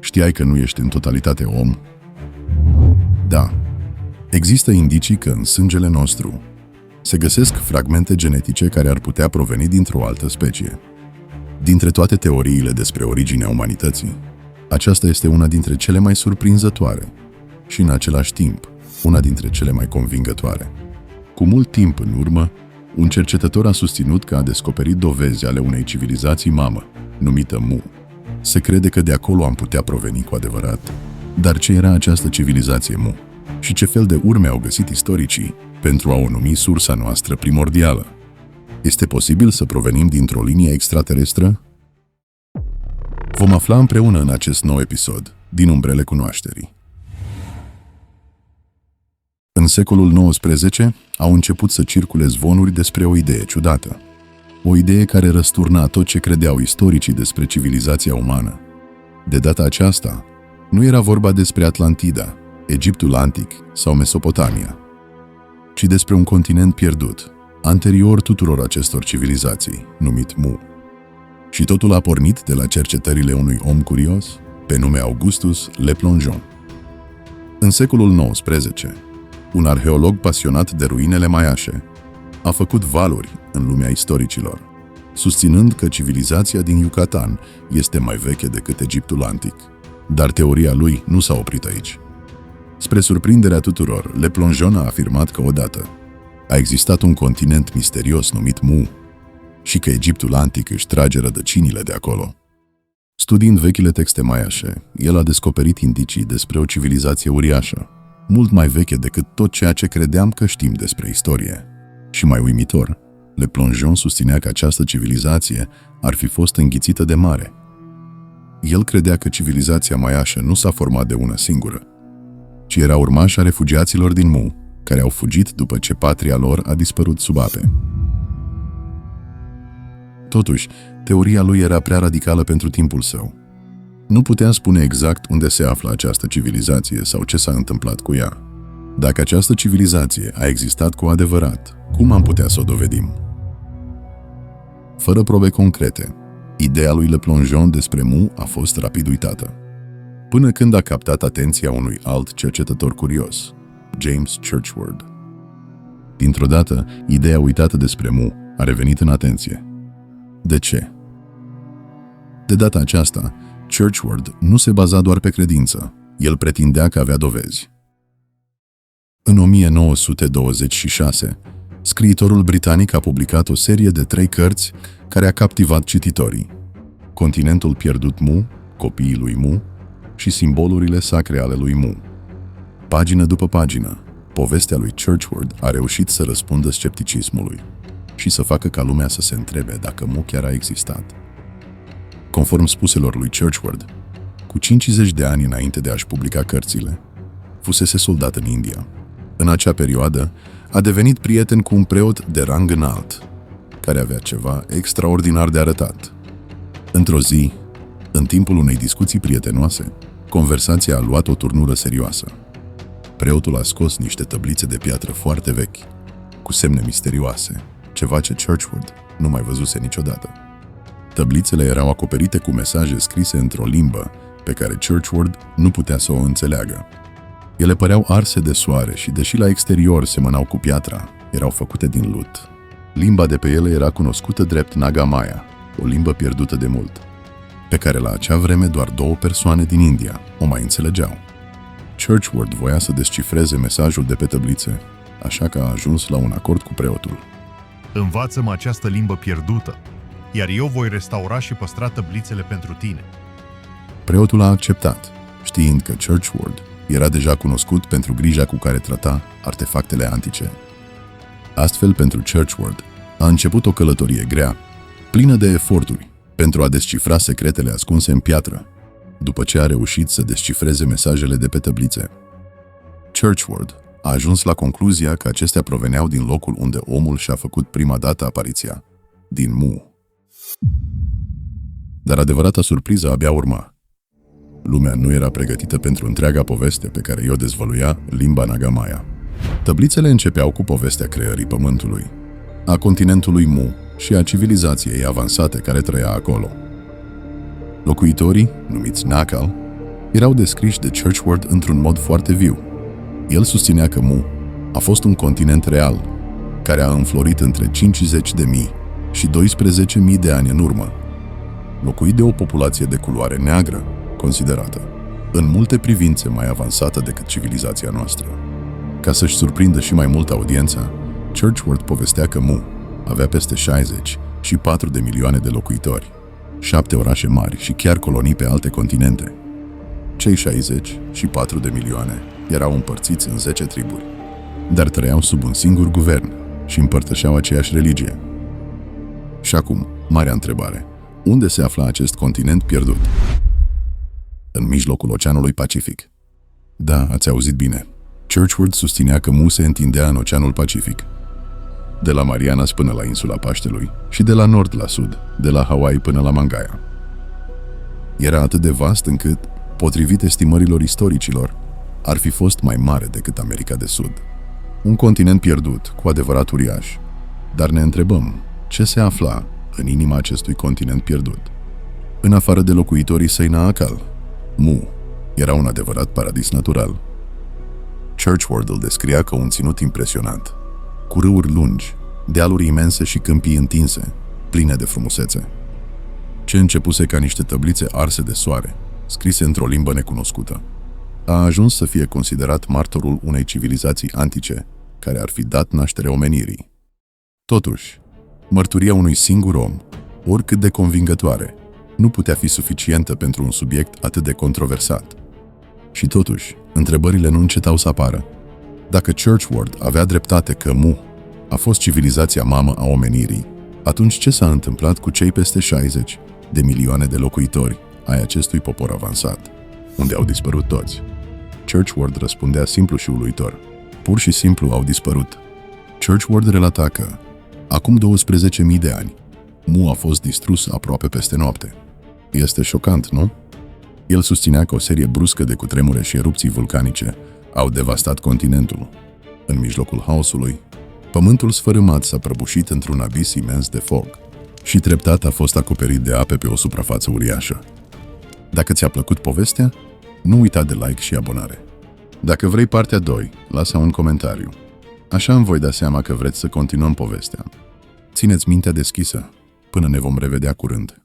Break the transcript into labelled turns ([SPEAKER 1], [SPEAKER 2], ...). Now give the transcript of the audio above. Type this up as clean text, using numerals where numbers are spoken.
[SPEAKER 1] Știai că nu ești în totalitate om? Da. Există indicii că în sângele nostru se găsesc fragmente genetice care ar putea proveni dintr-o altă specie. Dintre toate teoriile despre originea umanității, aceasta este una dintre cele mai surprinzătoare și, în același timp, una dintre cele mai convingătoare. Cu mult timp în urmă, un cercetător a susținut că a descoperit dovezi ale unei civilizații mamă, numită Mu. Se crede că de acolo am putea proveni cu adevărat. Dar ce era această civilizație Mu? Și ce fel de urme au găsit istoricii pentru a o numi sursa noastră primordială? Este posibil să provenim dintr-o linie extraterestră? Vom afla împreună în acest nou episod din Umbrele Cunoașterii. În secolul XIX au început să circule zvonuri despre o idee ciudată. O idee care răsturna tot ce credeau istoricii despre civilizația umană. De data aceasta, nu era vorba despre Atlantida, Egiptul antic sau Mesopotamia, ci despre un continent pierdut, anterior tuturor acestor civilizații, numit Mu. Și totul a pornit de la cercetările unui om curios, pe nume Augustus Le Plongeon. În secolul XIX, un arheolog pasionat de ruinele maiașe a făcut valuri în lumea istoricilor, susținând că civilizația din Yucatan este mai veche decât Egiptul antic. Dar teoria lui nu s-a oprit aici. Spre surprinderea tuturor, Le Plongeon a afirmat că odată a existat un continent misterios numit Mu și că Egiptul antic își trage rădăcinile de acolo. Studiind vechile texte maiașe, el a descoperit indicii despre o civilizație uriașă, mult mai veche decât tot ceea ce credeam că știm despre istorie. Și mai uimitor, Le Plongeon susținea că această civilizație ar fi fost înghițită de mare. El credea că civilizația maiașă nu s-a format de una singură, ci era urmașa refugiaților din Mu, care au fugit după ce patria lor a dispărut sub ape. Totuși, teoria lui era prea radicală pentru timpul său. Nu putea spune exact unde se află această civilizație sau ce s-a întâmplat cu ea. Dacă această civilizație a existat cu adevărat, cum am putea să o dovedim? Fără probe concrete, ideea lui Le Plongeon despre Mu a fost rapid uitată, până când a captat atenția unui alt cercetător curios, James Churchward. Dintr-o dată, ideea uitată despre Mu a revenit în atenție. De ce? De data aceasta, Churchward nu se baza doar pe credință, el pretindea că avea dovezi. În 1926, scriitorul britanic a publicat o serie de 3 cărți care a captivat cititorii: Continentul pierdut Mu, Copiii lui Mu și Simbolurile sacre ale lui Mu. Pagină după pagină, povestea lui Churchward a reușit să răspundă scepticismului și să facă ca lumea să se întrebe dacă Mu chiar a existat. Conform spuselor lui Churchward, cu 50 de ani înainte de a-și publica cărțile, fusese soldat în India. În acea perioadă, a devenit prieten cu un preot de rang înalt, care avea ceva extraordinar de arătat. Într-o zi, în timpul unei discuții prietenoase, conversația a luat o turnură serioasă. Preotul a scos niște tăblițe de piatră foarte vechi, cu semne misterioase, ceva ce Churchward nu mai văzuse niciodată. Tăblițele erau acoperite cu mesaje scrise într-o limbă pe care Churchward nu putea să o înțeleagă. Ele păreau arse de soare și, deși la exterior semănau cu piatra, erau făcute din lut. Limba de pe ele era cunoscută drept Naga Maya, o limbă pierdută de mult, pe care la acea vreme doar 2 persoane din India o mai înțelegeau. Churchward voia să descifreze mesajul de pe tăblițe, așa că a ajuns la un acord cu preotul.
[SPEAKER 2] Învață-mă această limbă pierdută, iar eu voi restaura și păstra tăblițele pentru tine.
[SPEAKER 1] Preotul a acceptat, știind că Churchward era deja cunoscut pentru grija cu care trata artefactele antice. Astfel, pentru Churchward a început o călătorie grea, plină de eforturi, pentru a descifra secretele ascunse în piatră, după ce a reușit să descifreze mesajele de pe tăblițe. Churchward a ajuns la concluzia că acestea proveneau din locul unde omul și-a făcut prima dată apariția, din Mu. Dar adevărata surpriză abia urma. Lumea nu era pregătită pentru întreaga poveste pe care i-o dezvăluia limba Naga Maya. Tăblițele începeau cu povestea creării Pământului, a continentului Mu și a civilizației avansate care trăia acolo. Locuitorii, numiți Nakal, erau descriși de Churchward într-un mod foarte viu. El susținea că Mu a fost un continent real, care a înflorit între 50.000 și 12.000 de ani în urmă, locuit de o populație de culoare neagră, considerată, în multe privințe, mai avansată decât civilizația noastră. Ca să-și surprindă și mai mult audiența, Churchward povestea că Mu avea peste 64 de milioane de locuitori, 7 orașe mari și chiar colonii pe alte continente. Cei 64 de milioane erau împărțiți în 10 triburi, dar trăiau sub un singur guvern și împărtășeau aceeași religie. Și acum, marea întrebare: unde se afla acest continent pierdut? În mijlocul Oceanului Pacific. Da, ați auzit bine. Churchward susținea că Mu se întindea în Oceanul Pacific, de la Marianas până la insula Paștelui și de la nord la sud, de la Hawaii până la Mangaia. Era atât de vast încât, potrivit estimărilor istoricilor, ar fi fost mai mare decât America de Sud. Un continent pierdut, cu adevărat uriaș. Dar ne întrebăm, ce se afla în inima acestui continent pierdut? În afară de locuitorii săi Naacal, Mu era un adevărat paradis natural. Churchward îl descria ca un ținut impresionant, cu râuri lungi, dealuri imense și câmpii întinse, pline de frumusețe. Ce începuse ca niște tăblițe arse de soare, scrise într-o limbă necunoscută, a ajuns să fie considerat martorul unei civilizații antice care ar fi dat naștere omenirii. Totuși, mărturia unui singur om, oricât de convingătoare, nu putea fi suficientă pentru un subiect atât de controversat. Și totuși, întrebările nu încetau să apară. Dacă Churchward avea dreptate că Mu a fost civilizația mamă a omenirii, atunci ce s-a întâmplat cu cei peste 60 de milioane de locuitori ai acestui popor avansat? Unde au dispărut toți? Churchward răspundea simplu și uluitor: pur și simplu au dispărut. Churchward relata că, acum 12.000 de ani, Mu a fost distrus aproape peste noapte. Este șocant, nu? El susținea că o serie bruscă de cutremure și erupții vulcanice au devastat continentul. În mijlocul haosului, pământul sfărâmat s-a prăbușit într-un abis imens de foc și treptat a fost acoperit de ape pe o suprafață uriașă. Dacă ți-a plăcut povestea, nu uita de like și abonare. Dacă vrei partea 2, lasă un comentariu. Așa îmi voi da seama că vreți să continuăm povestea. Țineți mintea deschisă, până ne vom revedea curând.